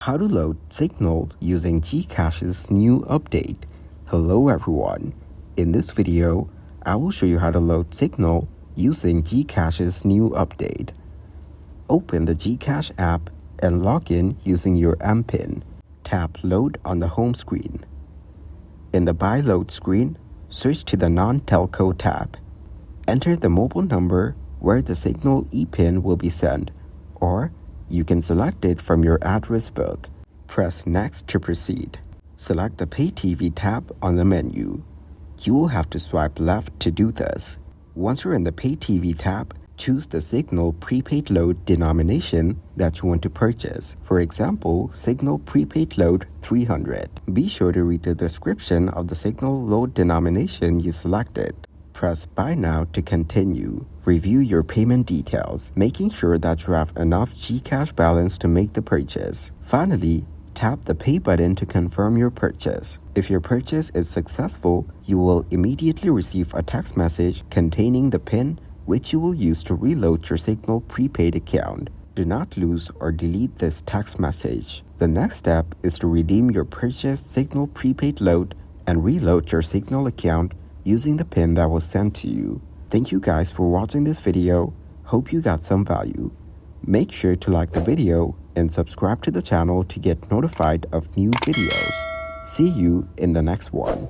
How to load Cignal using Gcash's new update. Hello everyone. In this video, I will show you how to load Cignal using Gcash's new update. Open the Gcash app and log in using your MPIN. Tap Load on the home screen. In the Buy Load screen, switch to the Non-Telco tab. Enter the mobile number where the Cignal ePIN will be sent, or you can select it from your address book. Press Next to proceed. Select the Pay TV tab on the menu. You will have to swipe left to do this. Once you're in the Pay TV tab, choose the Cignal prepaid load denomination that you want to purchase. For example, Cignal prepaid load 300. Be sure to read the description of the Cignal load denomination you selected. Press Buy Now to continue. Review your payment details, making sure that you have enough Gcash balance to make the purchase. Finally, tap the Pay button to confirm your purchase. If your purchase is successful, you will immediately receive a text message containing the PIN which you will use to reload your Cignal prepaid account. Do not lose or delete this text message. The next step is to redeem your purchased Cignal prepaid load and reload your Cignal account using the PIN that was sent to you. Thank you guys for watching this video. Hope you got some value. Make sure to like the video and subscribe to the channel to get notified of new videos. See you in the next one.